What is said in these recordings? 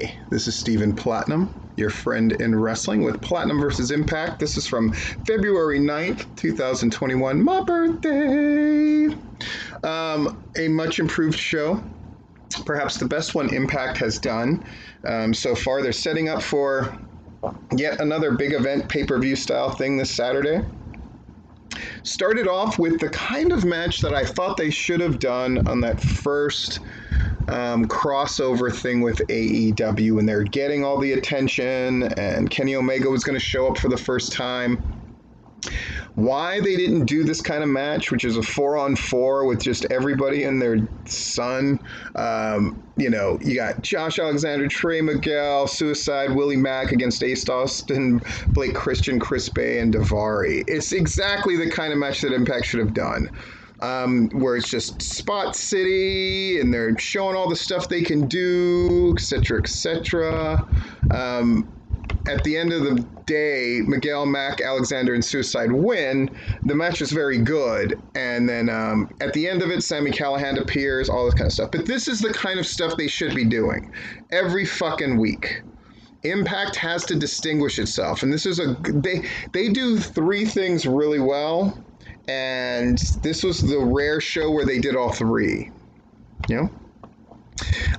Hi, this is Stephen Platinum, your friend in wrestling with Platinum vs. Impact. This is from February 9th, 2021, my birthday. A much improved show, perhaps the best one Impact has done so far. They're setting up for yet another big event, pay-per-view style thing this Saturday. Started off with the kind of match that I thought they should have done on that first crossover thing with AEW, and they're getting all the attention, and Kenny Omega was going to show up for the first time. Why they didn't do this kind of match, which is a 4-on-4 with just everybody and their son. You got Josh Alexander, Trey Miguel, Suicide, Willie Mack against Ace Austin, Blake Christian, Chris Bay, and Daivari. It's exactly the kind of match that Impact should have done. Where it's just Spot City, and they're showing all the stuff they can do, etc., etc. At the end of the day, Miguel, Mack, Alexander, and Suicide win. The match is very good. And then at the end of it, Sami Callihan appears, all this kind of stuff. But this is the kind of stuff they should be doing every fucking week. Impact has to distinguish itself. And this is they do three things really well. And this was the rare show where they did all three.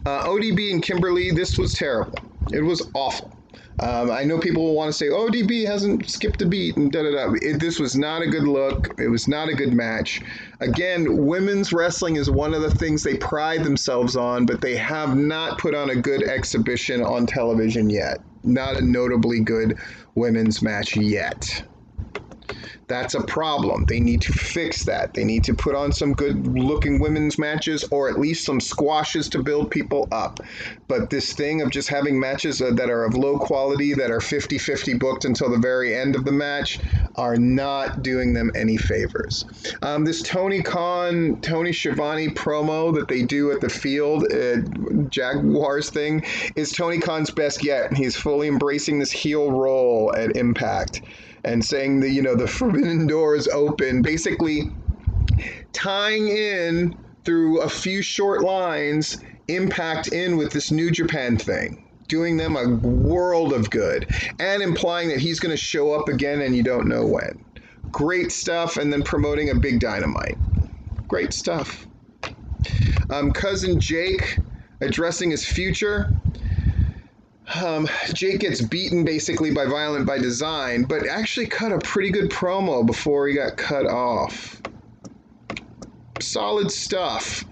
ODB and Kimberly, this was terrible. It was awful. I know people will want to say, ODB hasn't skipped a beat and da-da-da. This was not a good look. It was not a good match. Again, women's wrestling is one of the things they pride themselves on, but they have not put on a good exhibition on television yet. Not a notably good women's match yet. That's a problem. They need to fix that. They need to put on some good-looking women's matches, or at least some squashes to build people up. But this thing of just having matches that are of low quality, that are 50-50 booked until the very end of the match, are not doing them any favors. This Tony Schiavone promo that they do at the Field Jaguars thing is Tony Khan's best yet. He's fully embracing this heel role at Impact and saying the forbidden door is open, basically tying in through a few short lines Impact in with this New Japan thing, doing them a world of good, and implying that he's going to show up again and you don't know when. Great stuff. And then promoting a big Dynamite. Great stuff. Cousin Jake addressing his future. Jake gets beaten basically by Violent by Design, but actually cut a pretty good promo before he got cut off. Solid stuff.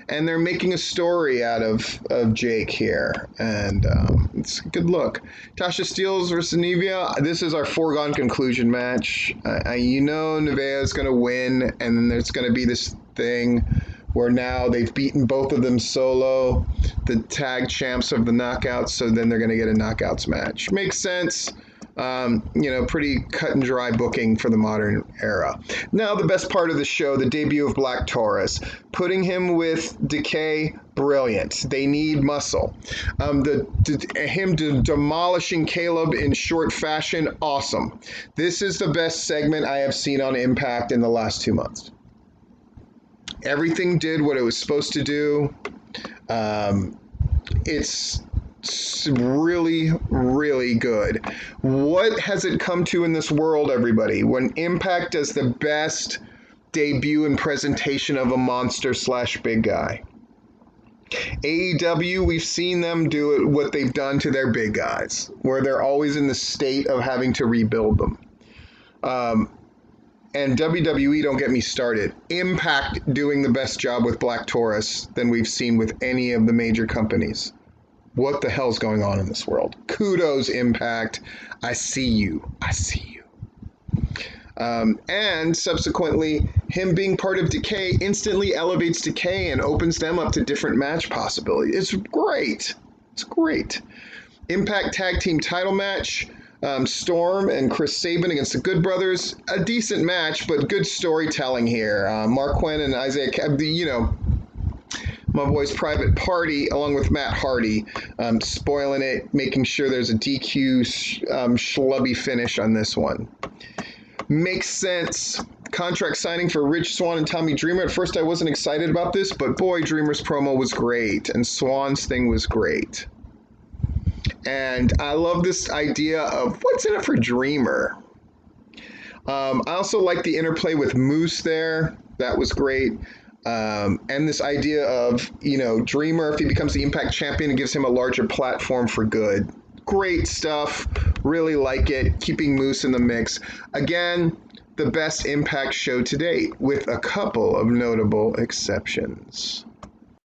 And they're making a story out of Jake here, and it's a good look. Tasha Steelz versus Nevea. This is our foregone conclusion match. Nevea is going to win, and then there's going to be this thing where now they've beaten both of them solo, the tag champs of the knockouts, so then they're going to get a knockouts match. Makes sense. Pretty cut and dry booking for the modern era. Now the best part of the show, the debut of Black Taurus. Putting him with Decay, brilliant. They need muscle. Him demolishing Caleb in short fashion, awesome. This is the best segment I have seen on Impact in the last 2 months. Everything did what it was supposed to do. It's really, really good. What has it come to in this world, everybody? When Impact does the best debut and presentation of a monster / big guy. AEW, we've seen them do what they've done to their big guys, where they're always in the state of having to rebuild them. And WWE, don't get me started. Impact doing the best job with Black Taurus than we've seen with any of the major companies. What the hell's going on in this world? Kudos, Impact. I see you. I see you. And subsequently, him being part of Decay instantly elevates Decay and opens them up to different match possibilities. It's great. It's great. Impact Tag Team title match. Storm and Chris Sabin against the Good Brothers. A decent match, but good storytelling here. Mark Quinn and Isaiah, my boy's Private Party, along with Matt Hardy, spoiling it, making sure there's a DQ schlubby finish on this one. Makes sense. Contract signing for Rich Swann and Tommy Dreamer. At first I wasn't excited about this, but boy, Dreamer's promo was great, and Swann's thing was great. And I love this idea of what's in it for Dreamer. I also like the interplay with Moose there. That was great. And this idea of, Dreamer, if he becomes the Impact Champion, it gives him a larger platform for good. Great stuff. Really like it. Keeping Moose in the mix. Again, the best Impact show to date, with a couple of notable exceptions.